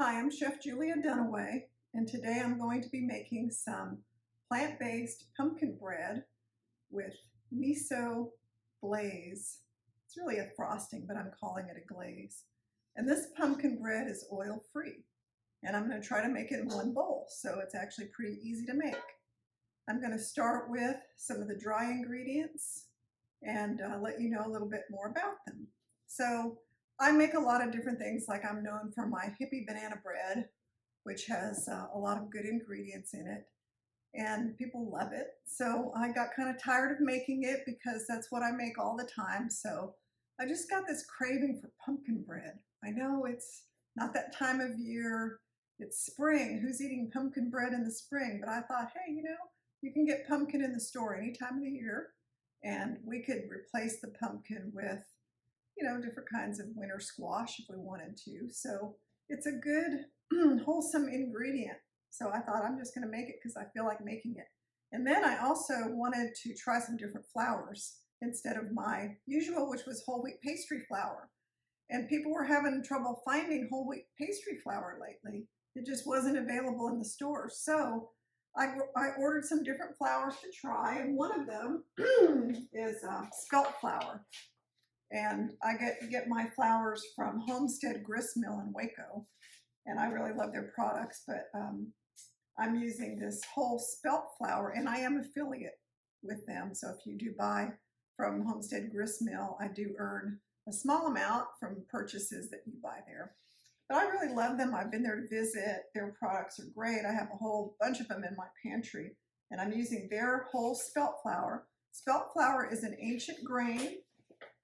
Hi, I'm Chef Julia Dunaway, and today I'm going to be making some plant-based pumpkin bread with miso glaze. It's really a frosting, but I'm calling it a glaze. And this pumpkin bread is oil-free, and I'm going to try to make it in one bowl, so it's actually pretty easy to make. I'm going to start with some of the dry ingredients and let you know a little bit more about them. So I make a lot of different things, like I'm known for my hippie banana bread, which has a lot of good ingredients in it, and people love it. So I got kind of tired of making it because that's what I make all the time. So I just got this craving for pumpkin bread. I know it's not that time of year. It's spring. Who's eating pumpkin bread in the spring? But I thought, hey, you can get pumpkin in the store any time of the year, and we could replace the pumpkin with different kinds of winter squash if we wanted to. So it's a good wholesome ingredient. So I thought I'm just going to make it because I feel like making it. And then I also wanted to try some different flours instead of my usual, which was whole wheat pastry flour. And people were having trouble finding whole wheat pastry flour lately. It just wasn't available in the store. So I ordered some different flours to try, and one of them is spelt flour. And I get my flours from Homestead Grist Mill in Waco, and I really love their products, but I'm using this whole spelt flour, and I am affiliate with them. So if you do buy from Homestead Grist Mill, I do earn a small amount from purchases that you buy there. But I really love them. I've been there to visit. Their products are great. I have a whole bunch of them in my pantry, and I'm using their whole spelt flour. Spelt flour is an ancient grain.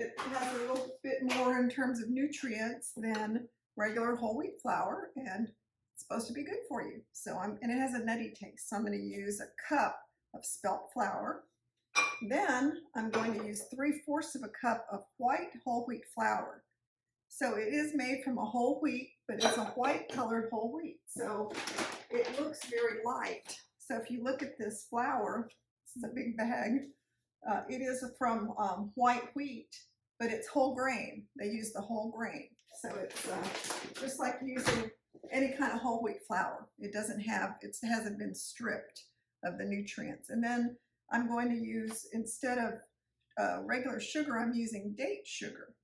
It has a little bit more in terms of nutrients than regular whole wheat flour, and it's supposed to be good for you. And it has a nutty taste. So I'm going to use a cup of spelt flour. Then I'm going to use 3/4 of a cup of white whole wheat flour. So it is made from a whole wheat, but it's a white colored whole wheat. So it looks very light. So if you look at this flour, this is a big bag. It is from white wheat, but it's whole grain. They use the whole grain. So it's just like using any kind of whole wheat flour. It hasn't been stripped of the nutrients. And then I'm going to use, instead of regular sugar, I'm using date sugar.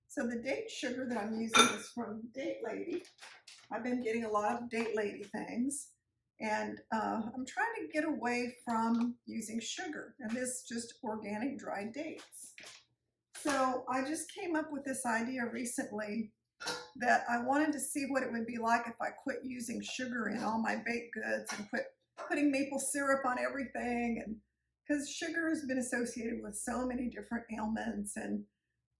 So the date sugar that I'm using is from Date Lady. I've been getting a lot of Date Lady things. And I'm trying to get away from using sugar, and this is just organic dried dates. So I just came up with this idea recently that I wanted to see what it would be like if I quit using sugar in all my baked goods and quit putting maple syrup on everything, and because sugar has been associated with so many different ailments and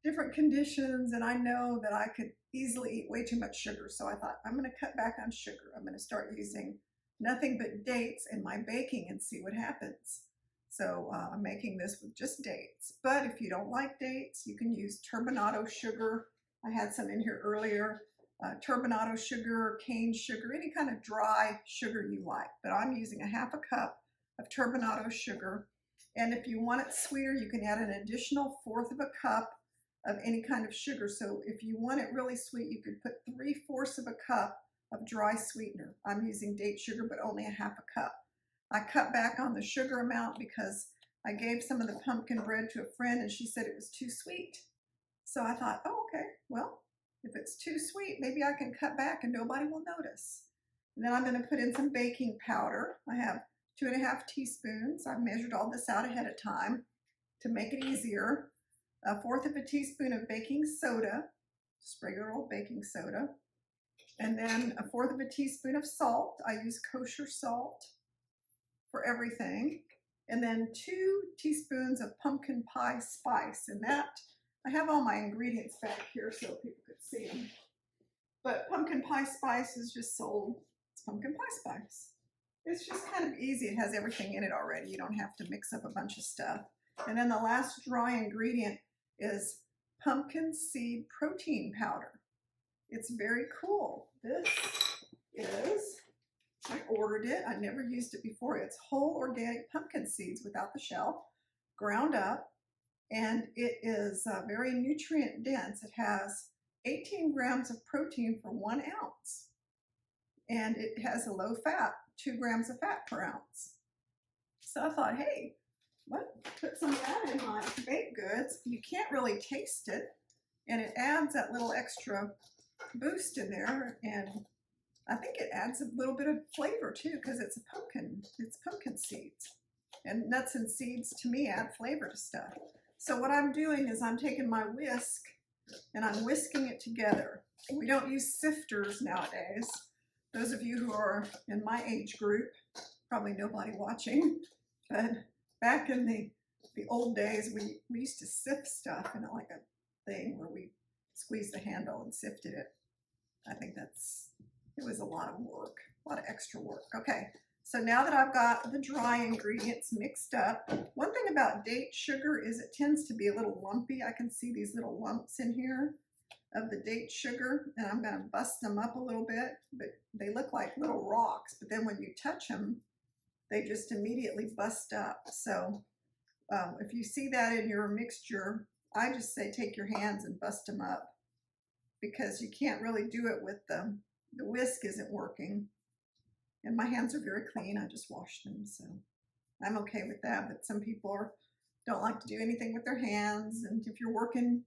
different conditions, and I know that I could easily eat way too much sugar. So I thought, I'm going to cut back on sugar. I'm going to start using nothing but dates in my baking and see what happens. So I'm making this with just dates. But if you don't like dates, you can use turbinado sugar. I had some in here earlier. Turbinado sugar, cane sugar, any kind of dry sugar you like. But I'm using a 1/2 cup of turbinado sugar. And if you want it sweeter, you can add an additional 1/4 of a cup of any kind of sugar. So if you want it really sweet, you could put 3/4 of a cup of dry sweetener. I'm using date sugar, but only a 1/2 cup. I cut back on the sugar amount because I gave some of the pumpkin bread to a friend and she said it was too sweet. So I thought, oh, okay, well, if it's too sweet, maybe I can cut back and nobody will notice. And then I'm going to put in some baking powder. I have 2½ teaspoons. I've measured all this out ahead of time to make it easier. 1/4 of a teaspoon of baking soda, just regular old baking soda. And then 1/4 of a teaspoon of salt. I use kosher salt for everything. And then 2 teaspoons of pumpkin pie spice. And that, I have all my ingredients back here so people could see them. But pumpkin pie spice is just sold. It's pumpkin pie spice. It's just kind of easy. It has everything in it already. You don't have to mix up a bunch of stuff. And then the last dry ingredient is pumpkin seed protein powder. It's very cool. This is, I ordered it. I never used it before. It's whole organic pumpkin seeds without the shell, ground up, and it is very nutrient dense. It has 18 grams of protein for 1 ounce. and it has a low fat, 2 grams of fat per ounce. So I thought, hey, put some of that in my baked goods. You can't really taste it, and it adds that little extra boost in there, and I think it adds a little bit of flavor too, because it's pumpkin seeds, and nuts and seeds to me add flavor to stuff. So what I'm doing is I'm taking my whisk and I'm whisking it together. We don't use sifters nowadays. Those of you who are in my age group, probably nobody watching, but back in the old days, we used to sift stuff in like a thing where we squeezed the handle and sifted it. I think it was a lot of work, a lot of extra work. Okay, so now that I've got the dry ingredients mixed up, one thing about date sugar is it tends to be a little lumpy. I can see these little lumps in here of the date sugar, and I'm gonna bust them up a little bit, but they look like little rocks, but then when you touch them, they just immediately bust up. So if you see that in your mixture, I just say take your hands and bust them up, because you can't really do it with the whisk isn't working. And my hands are very clean. I just washed them, so I'm okay with that. But some people don't like to do anything with their hands. And if you're working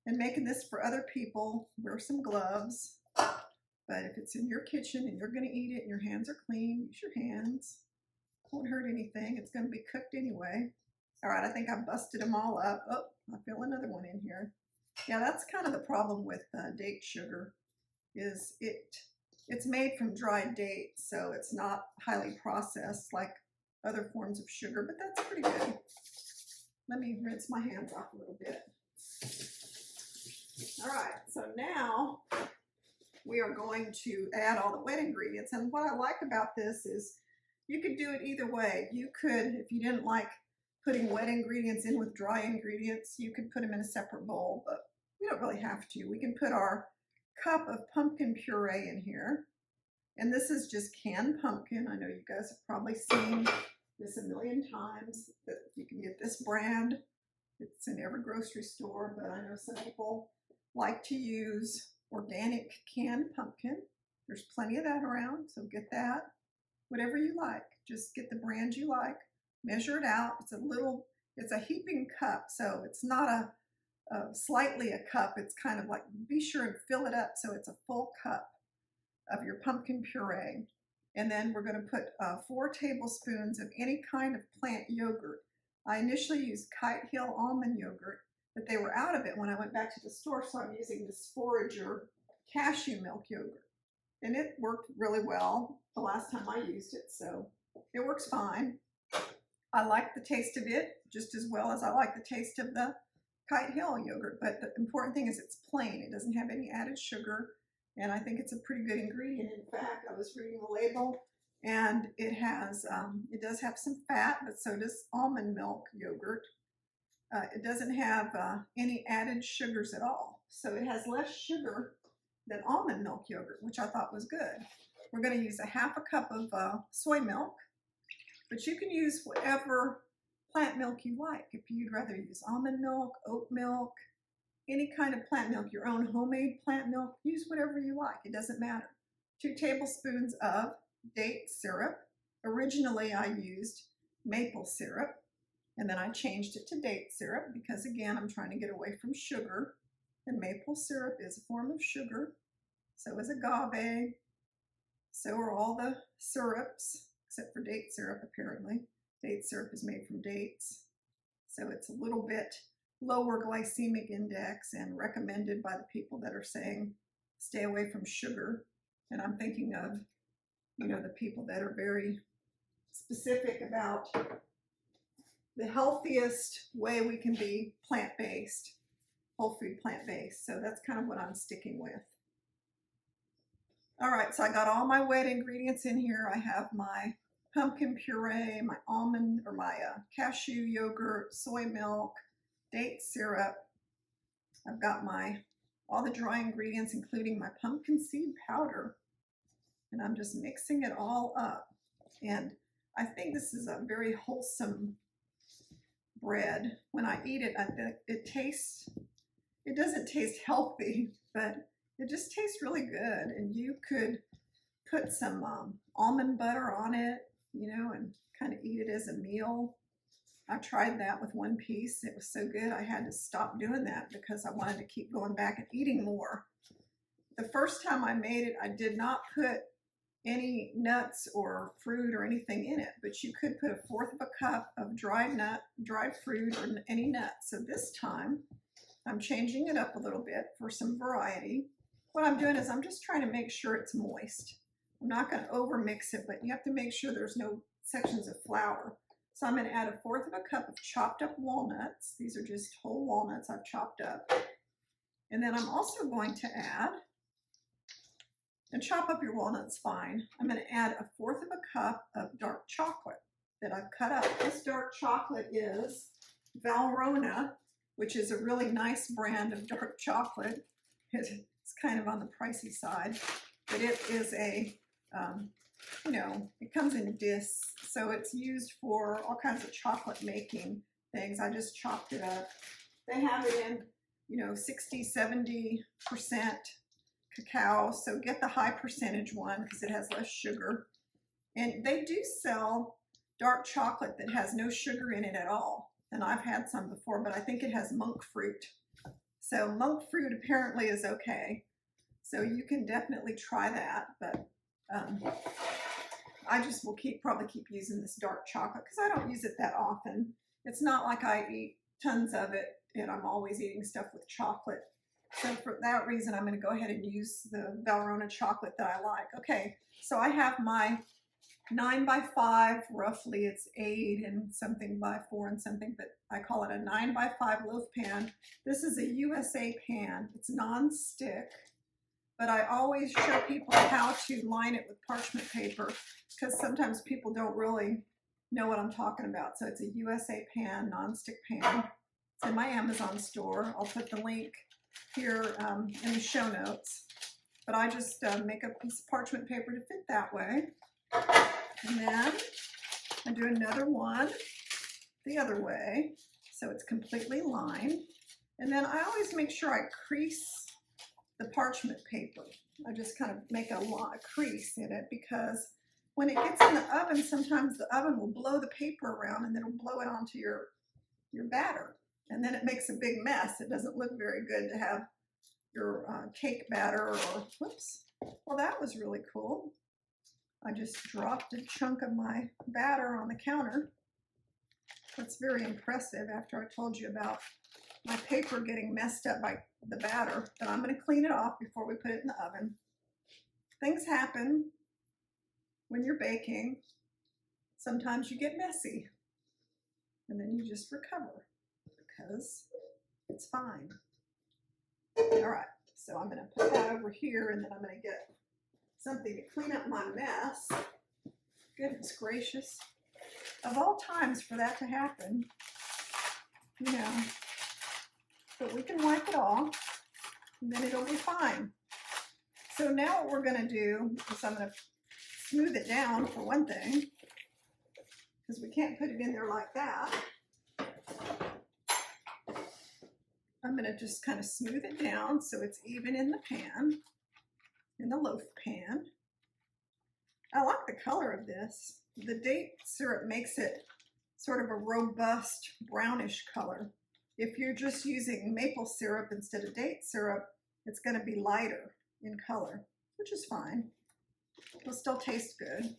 and making this for other people, wear some gloves. But if it's in your kitchen and you're going to eat it and your hands are clean, use your hands. Won't hurt anything. It's going to be cooked anyway. All right, I think I busted them all up. Oh, I feel another one in here. Yeah, that's kind of the problem with date sugar, is it's made from dried dates, so it's not highly processed like other forms of sugar, but that's pretty good. Let me rinse my hands off a little bit. All right, so now we are going to add all the wet ingredients, and what I like about this is you could do it either way. You could, if you didn't like putting wet ingredients in with dry ingredients, you could put them in a separate bowl, but we don't really have to. We can put our cup of pumpkin puree in here. And this is just canned pumpkin. I know you guys have probably seen this a million times, that you can get this brand. It's in every grocery store, but I know some people like to use organic canned pumpkin. There's plenty of that around, so get that. Whatever you like, just get the brand you like, measure it out. It's a heaping cup, so it's not a slightly a cup. It's kind of like, be sure and fill it up so it's a full cup of your pumpkin puree. And then we're going to put 4 tablespoons of any kind of plant yogurt. I initially used Kite Hill almond yogurt, but they were out of it when I went back to the store, so I'm using this Forager cashew milk yogurt. And it worked really well the last time I used it, so it works fine. I like the taste of it just as well as I like the taste of the Kite Hill yogurt, but the important thing is it's plain. It doesn't have any added sugar, and I think it's a pretty good ingredient. In fact, I was reading the label, and it does have some fat, but so does almond milk yogurt. It doesn't have any added sugars at all, so it has less sugar than almond milk yogurt, which I thought was good. We're going to use a half a cup of soy milk, but you can use whatever plant milk you like. If you'd rather use almond milk, oat milk, any kind of plant milk, your own homemade plant milk, use whatever you like. It doesn't matter. 2 tablespoons of date syrup. Originally, I used maple syrup, and then I changed it to date syrup because, again, I'm trying to get away from sugar, and maple syrup is a form of sugar. So is agave. So are all the syrups, except for date syrup, apparently. Date syrup is made from dates, so it's a little bit lower glycemic index and recommended by the people that are saying stay away from sugar. And I'm thinking of, the people that are very specific about the healthiest way we can be plant-based, whole food plant-based. So that's kind of what I'm sticking with. All right, so I got all my wet ingredients in here. I have my pumpkin puree, my almond or my cashew yogurt, soy milk, date syrup. I've got all the dry ingredients, including my pumpkin seed powder, and I'm just mixing it all up. And I think this is a very wholesome bread. When I eat it, it doesn't taste healthy, but it just tastes really good. And you could put some almond butter on it, you know, and kind of eat it as a meal. I tried that with one piece. It was so good I had to stop doing that because I wanted to keep going back and eating more. The first time I made it, I did not put any nuts or fruit or anything in it, but you could put 1/4 of a cup of dried fruit or any nuts. So this time I'm changing it up a little bit for some variety. What I'm doing is I'm just trying to make sure it's moist. I'm not going to over mix it, but you have to make sure there's no sections of flour. So I'm going to add 1/4 of a cup of chopped up walnuts. These are just whole walnuts I've chopped up. And then I'm also going to add, and chop up your walnuts fine, I'm going to add 1/4 of a cup of dark chocolate that I've cut up. This dark chocolate is Valrhona, which is a really nice brand of dark chocolate. It's kind of on the pricey side, but it is a, you know, it comes in discs, so it's used for all kinds of chocolate making things. I just chopped it up. They have it in, you know, 60–70% cacao, so get the high percentage one because it has less sugar. And they do sell dark chocolate that has no sugar in it at all, and I've had some before, but I think it has monk fruit. So monk fruit apparently is okay, so you can definitely try that, but I just will probably keep using this dark chocolate because I don't use it that often. It's not like I eat tons of it and I'm always eating stuff with chocolate. So for that reason, I'm going to go ahead and use the Valrhona chocolate that I like. Okay, so I have my 9x5, roughly it's 8 and something by 4 and something, but I call it a 9x5 loaf pan. This is a USA pan. It's non-stick, but I always show people how to line it with parchment paper because sometimes people don't really know what I'm talking about. So it's a USA pan, non-stick pan. It's in my Amazon store. I'll put the link here in the show notes. But I just make a piece of parchment paper to fit that way. And then I do another one the other way, so it's completely lined. And then I always make sure I crease the parchment paper. I just kind of make a crease in it because when it gets in the oven, sometimes the oven will blow the paper around and then it'll blow it onto your batter. And then it makes a big mess. It doesn't look very good to have your cake batter or, whoops, well, that was really cool. I just dropped a chunk of my batter on the counter. That's very impressive after I told you about my paper getting messed up by the batter, but I'm going to clean it off before we put it in the oven. Things happen when you're baking. Sometimes you get messy, and then you just recover because it's fine. All right, so I'm going to put that over here, and then I'm going to get something to clean up my mess. Goodness gracious. Of all times for that to happen, you know, but we can wipe it off and then it'll be fine. So now what we're going to do is I'm going to smooth it down for one thing because we can't put it in there like that. I'm going to just kind of smooth it down so it's even in the pan, in the loaf pan. I like the color of this. The date syrup makes it sort of a robust brownish color. If you're just using maple syrup instead of date syrup, it's going to be lighter in color, which is fine. It'll still taste good.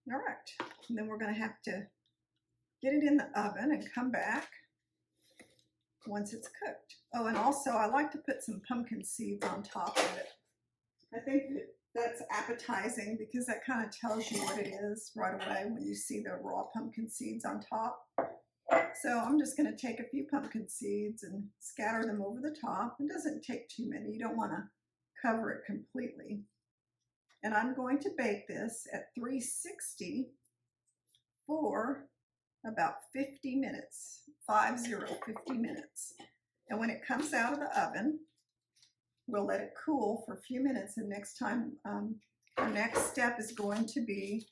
All right, and then we're going to have to get it in the oven and come back once it's cooked. Oh, and also I like to put some pumpkin seeds on top of it. I think that's appetizing because that kind of tells you what it is right away when you see the raw pumpkin seeds on top. So I'm just going to take a few pumpkin seeds and scatter them over the top. It doesn't take too many. You don't want to cover it completely. And I'm going to bake this at 360 for about 50 minutes, 50 minutes. And when it comes out of the oven, we'll let it cool for a few minutes, and next time, our next step is going to be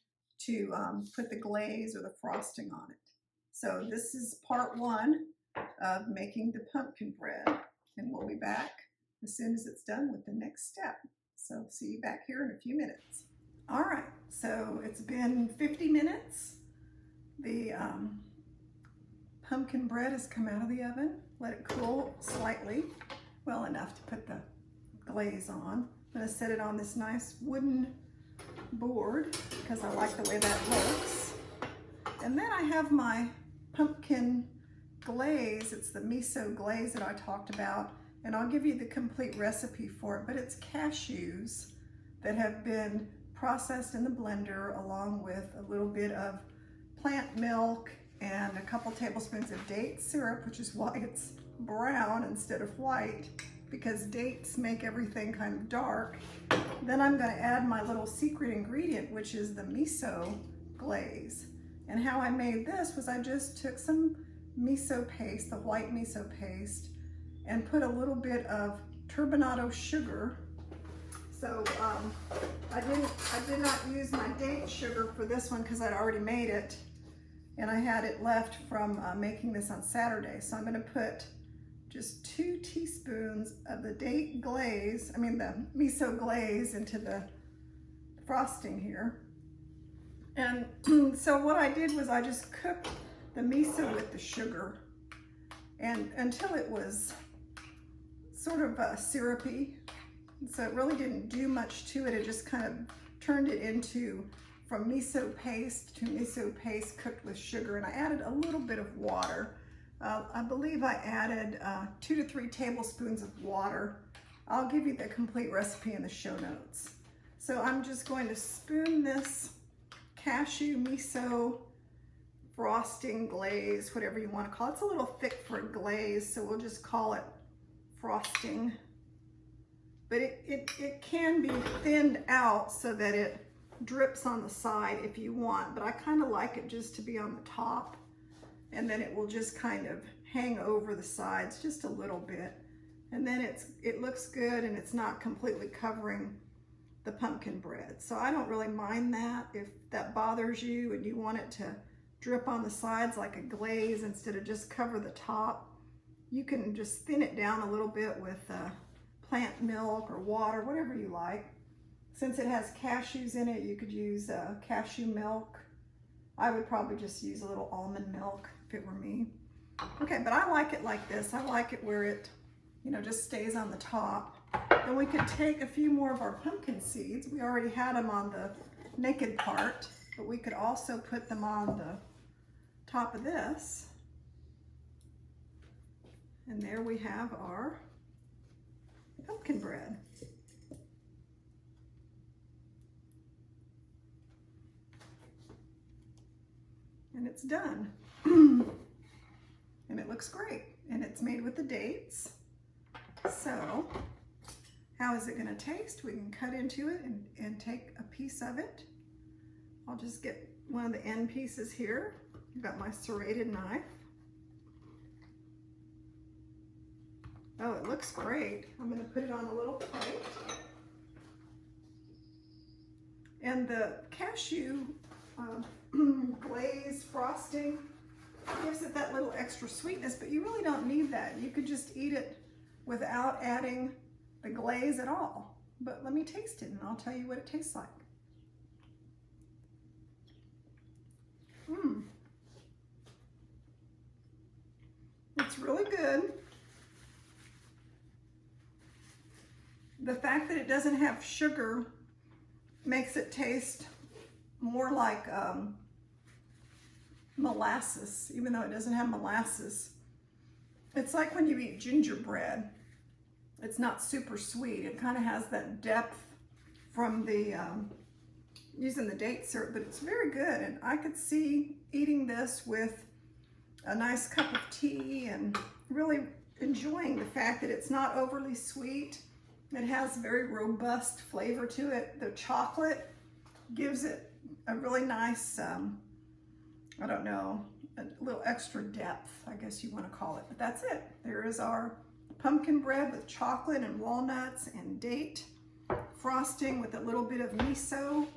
to put the glaze or the frosting on it. So this is part 1 of making the pumpkin bread, and we'll be back as soon as it's done with the next step. So see you back here in a few minutes. All right, so it's been 50 minutes. The pumpkin bread has come out of the oven. Let it cool slightly, well enough to put the glaze on. I'm gonna set it on this nice wooden board because I like the way that looks. And then I have my pumpkin glaze. It's the miso glaze that I talked about, and I'll give you the complete recipe for it, but it's cashews that have been processed in the blender along with a little bit of plant milk and a couple tablespoons of date syrup, which is why it's brown instead of white, because dates make everything kind of dark. Then I'm going to add my little secret ingredient, which is the miso glaze. And how I made this was I just took some miso paste, the white miso paste, and put a little bit of turbinado sugar. So I did not use my date sugar for this one because I'd already made it, and I had it left from making this on Saturday. So I'm going to put just 2 teaspoons of the date glaze, the miso glaze, into the frosting here. And so what I did was I just cooked the miso with the sugar and until it was sort of syrupy. So it really didn't do much to it. It just kind of turned it into from miso paste to miso paste cooked with sugar. And I added a little bit of water. I believe I added 2 to 3 tablespoons of water. I'll give you the complete recipe in the show notes. So I'm just going to spoon this cashew miso frosting glaze, whatever you want to call it. It's a little thick for a glaze, so we'll just call it frosting. But it can be thinned out so that it drips on the side if you want, but I kind of like it just to be on the top, and then it will just kind of hang over the sides just a little bit, and then it looks good and it's not completely covering the pumpkin bread. So I don't really mind that. If that bothers you and you want it to drip on the sides like a glaze instead of just cover the top, you can just thin it down a little bit with plant milk or water, whatever you like. Since it has cashews in it, you could use cashew milk. I would probably just use a little almond milk if it were me. Okay, but I like it like this. I like it where it, just stays on the top. Then we could take a few more of our pumpkin seeds. We already had them on the naked part, but we could also put them on the top of this. And there we have our pumpkin bread. And it's done. And it looks great. And it's made with the dates. So, how is it going to taste? We can cut into it and take a piece of it. I'll just get one of the end pieces here. I've got my serrated knife. Oh, it looks great. I'm going to put it on a little plate. And the cashew glaze frosting gives it that little extra sweetness, but you really don't need that. You could just eat it without adding the glaze at all. But let me taste it and I'll tell you what it tastes like. It's really good. The fact that it doesn't have sugar makes it taste more like molasses, even though it doesn't have molasses. It's like when you eat gingerbread. It's not super sweet. It kind of has that depth from the using the date syrup, but it's very good. And I could see eating this with a nice cup of tea and really enjoying the fact that it's not overly sweet. It has very robust flavor to it. The chocolate gives it a really nice, I don't know, a little extra depth, I guess you want to call it. But that's it. There is our pumpkin bread with chocolate and walnuts and date frosting with a little bit of miso.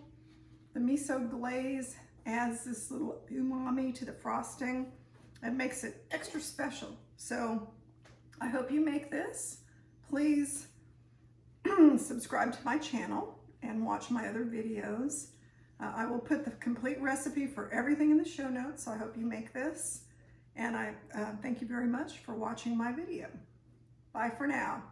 The miso glaze adds this little umami to the frosting and makes it extra special. So I hope you make this. Please subscribe to my channel and watch my other videos. I will put the complete recipe for everything in the show notes, so I hope you make this. And I thank you very much for watching my video. Bye for now.